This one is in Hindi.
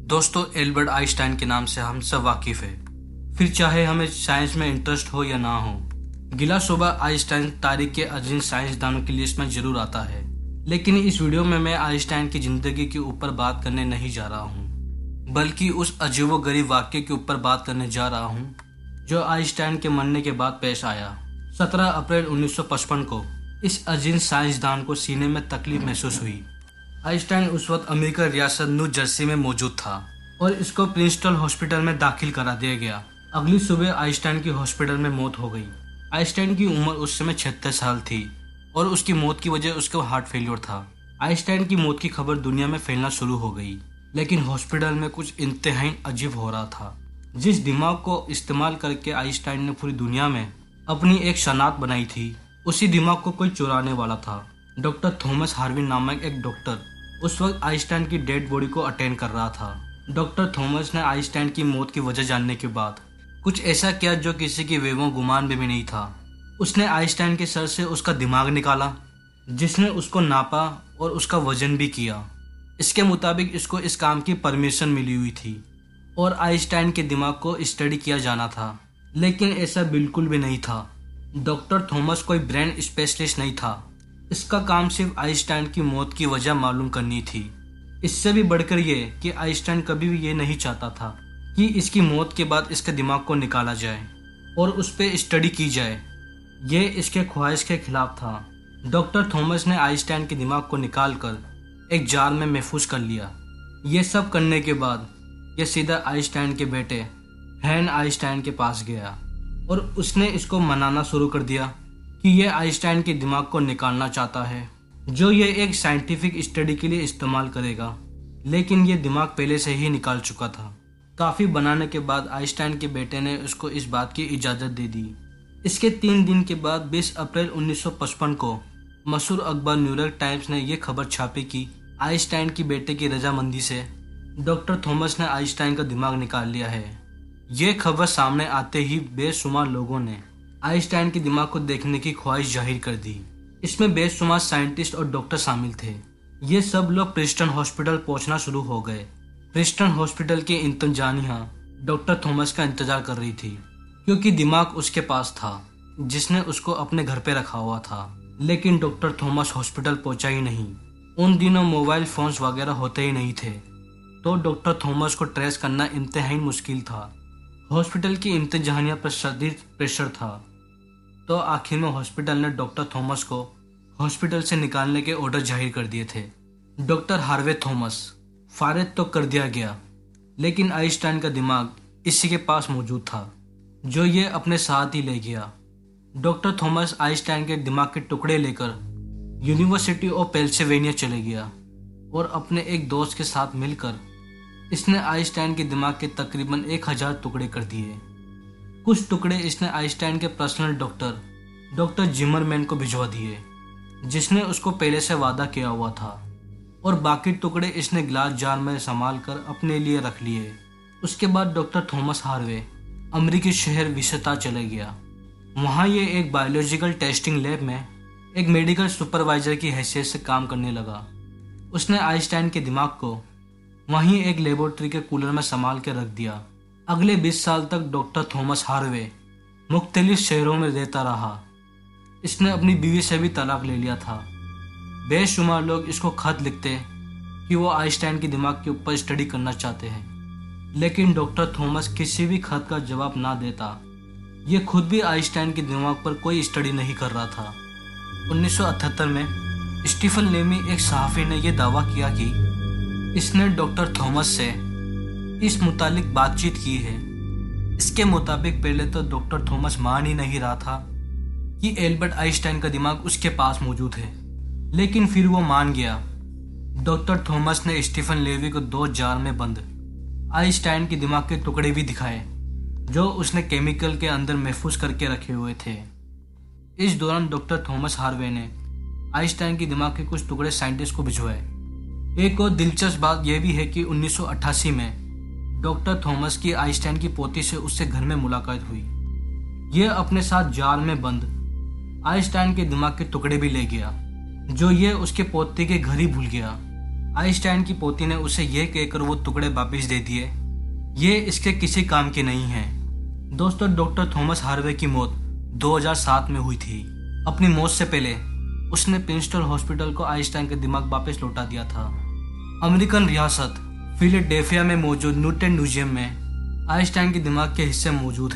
दोस्तों, एल्बर्ट आइंस्टाइन के नाम से हम सब वाकिफ है। फिर चाहे हमें साइंस में इंटरेस्ट हो या ना हो, गिला सुबह आइंस्टाइन तारीख के अजीम साइंसदानों की लिस्ट में जरूर आता है। लेकिन इस वीडियो में मैं आइंस्टाइन की जिंदगी के ऊपर बात करने नहीं जा रहा हूँ, बल्कि उस अजीबोगरीब वाक्य के ऊपर बात करने जा रहा हूँ जो आइंस्टाइन के मरने के बाद पेश आया। 17 अप्रैल 1955 को इस अजीम साइंसदान को सीने में तकलीफ महसूस हुई। आइंस्टाइन उस वक्त अमेरिका रियासत न्यू जर्सी में मौजूद था और इसको प्रिंसटन हॉस्पिटल में दाखिल करा दिया गया। अगली सुबह आइंस्टाइन की हॉस्पिटल में मौत हो गई। आइंस्टाइन की उम्र उस समय 76 साल थी और उसकी मौत की वजह उसका हार्ट फेलियर था। आइंस्टाइन की मौत की खबर दुनिया में फैलना शुरू हो गई, लेकिन हॉस्पिटल में कुछ इंतहाई अजीब हो रहा था। जिस दिमाग को इस्तेमाल करके आइंस्टाइन ने पूरी दुनिया में अपनी एक शनाख्त बनाई थी, उसी दिमाग को कोई चुराने वाला था। डॉक्टर थॉमस हार्वी नामक एक डॉक्टर उस वक्त आइंस्टाइन की डेड बॉडी को अटेंड कर रहा था। डॉक्टर थॉमस ने आइंस्टाइन की मौत की वजह जानने के बाद कुछ ऐसा किया जो किसी की वेवों गुमान में भी नहीं था। उसने आइंस्टाइन के सर से उसका दिमाग निकाला, जिसने उसको नापा और उसका वजन भी किया। इसके मुताबिक इसको इस काम की परमिशन मिली हुई थी और आइंस्टाइन के दिमाग को स्टडी किया जाना था, लेकिन ऐसा बिल्कुल भी नहीं था। डॉक्टर थॉमस कोई ब्रेन स्पेशलिस्ट नहीं था। इसका काम सिर्फ आइंस्टाइन की मौत की वजह मालूम करनी थी। इससे भी बढ़कर ये कि आइंस्टाइन कभी भी ये नहीं चाहता था कि इसकी मौत के बाद इसके दिमाग को निकाला जाए और उस पर स्टडी की जाए। ये इसके ख्वाहिश के खिलाफ था। डॉक्टर थॉमस ने आइंस्टाइन के दिमाग को निकाल कर एक जार में महफूज कर लिया। ये सब करने के बाद ये सीधा आइंस्टाइन के बेटे हैन आइंस्टाइन के पास गया और उसने इसको मनाना शुरू कर दिया कि ये आइंस्टाइन के दिमाग को निकालना चाहता है, जो ये एक साइंटिफिक स्टडी के लिए इस्तेमाल करेगा। लेकिन ये दिमाग पहले से ही निकाल चुका था। काफ़ी बनाने के बाद आइंस्टाइन के बेटे ने उसको इस बात की इजाज़त दे दी। इसके 3 दिन के बाद 20 अप्रैल 1955 को मशहूर अखबार न्यूयॉर्क टाइम्स ने यह खबर छापी कि आइंस्टाइन की बेटे की रजामंदी से डॉक्टर थॉमस ने आइंस्टाइन का दिमाग निकाल लिया है। ये खबर सामने आते ही बेशुमार लोगों ने आइंस्टाइन के दिमाग को देखने की ख्वाहिश जाहिर कर दी। इसमें बेशुमार साइंटिस्ट और डॉक्टर शामिल थे। ये सब लोग प्रिंसटन हॉस्पिटल पहुंचना शुरू हो गए। प्रिंसटन हॉस्पिटल की इंतजामिया डॉक्टर थॉमस का इंतजार कर रही थी, क्योंकि दिमाग उसके पास था जिसने उसको अपने घर पे रखा हुआ था। लेकिन डॉक्टर थॉमस हॉस्पिटल पहुंचा ही नहीं। उन दिनों मोबाइल फोन्स वगैरह होते ही नहीं थे, तो डॉक्टर थॉमस को ट्रेस करना इंतहाई मुश्किल था। हॉस्पिटल की इंतजामिया पर शदीद प्रेशर था, तो आखिर में हॉस्पिटल ने डॉक्टर थॉमस को हॉस्पिटल से निकालने के ऑर्डर जाहिर कर दिए थे। डॉक्टर हार्वे थॉमस फारिग तो कर दिया गया, लेकिन आइंस्टाइन का दिमाग इसी के पास मौजूद था, जो ये अपने साथ ही ले गया। डॉक्टर थॉमस आइंस्टाइन के दिमाग के टुकड़े लेकर यूनिवर्सिटी ऑफ पेंसिल्वेनिया चले गया और अपने एक दोस्त के साथ मिलकर इसने आइंस्टाइन के दिमाग के तकरीबन 1000 टुकड़े कर दिए। कुछ टुकड़े इसने आइंस्टाइन के पर्सनल डॉक्टर जिमरमैन को भिजवा दिए, जिसने उसको पहले से वादा किया हुआ था, और बाकी टुकड़े इसने ग्लास जार में संभाल कर अपने लिए रख लिए। उसके बाद डॉक्टर थॉमस हार्वे अमेरिकी शहर विस्ता चले गया। वहाँ ये एक बायोलॉजिकल टेस्टिंग लैब में एक मेडिकल सुपरवाइजर की हैसियत से काम करने लगा। उसने आइंस्टाइन के दिमाग को वहीं एक लेबोरेटरी के कूलर में संभाल के रख दिया। अगले 20 साल तक डॉक्टर थॉमस हार्वे मुख्तलिफ शहरों में रहता रहा। इसने अपनी बीवी से भी तलाक ले लिया था। बेशुमार लोग इसको खत लिखते कि वो आइंस्टाइन के दिमाग के ऊपर स्टडी करना चाहते हैं, लेकिन डॉक्टर थॉमस किसी भी खत का जवाब ना देता। ये खुद भी आइंस्टाइन के दिमाग पर कोई स्टडी नहीं कर रहा था। 1978 में स्टीफन लेमी एक सहाफ़ी ने यह दावा किया कि इसने डॉक्टर थॉमस से इस मुतालिक बातचीत की है। इसके मुताबिक पहले तो डॉक्टर थॉमस मान ही नहीं रहा था कि एल्बर्ट आइंस्टाइन का दिमाग उसके पास मौजूद है, लेकिन फिर वो मान गया। डॉक्टर थॉमस ने स्टीफन लेवी को 2 जार में बंद आइंस्टाइन के दिमाग के टुकड़े भी दिखाए, जो उसने केमिकल के अंदर महफूज करके रखे हुए थे। इस दौरान डॉक्टर थॉमस हार्वे ने आइंस्टाइन के दिमाग के कुछ टुकड़े साइंटिस्ट को भिजवाए। एक और दिलचस्प बात यह भी है कि 1988 में डॉक्टर थॉमस की आइंस्टाइन की पोती से उससे घर में मुलाकात हुई। यह अपने साथ जार में बंद आइंस्टाइन के दिमाग के टुकड़े भी ले गया, जो ये उसके पोते के घर ही भूल गया। आइंस्टाइन की पोती ने उसे यह कहकर वो टुकड़े वापस दे दिए, ये इसके किसी काम के नहीं हैं। दोस्तों, डॉक्टर थॉमस हार्वे की मौत 2007 में हुई थी। अपनी मौत से पहले उसने प्रिंसटन हॉस्पिटल को आइंस्टाइन का दिमाग वापस लौटा दिया था। अमेरिकन रियासत फिलाडेल्फिया में मौजूद न्यूटन म्यूजियम में आइंस्टाइन के दिमाग के हिस्से मौजूद हैं।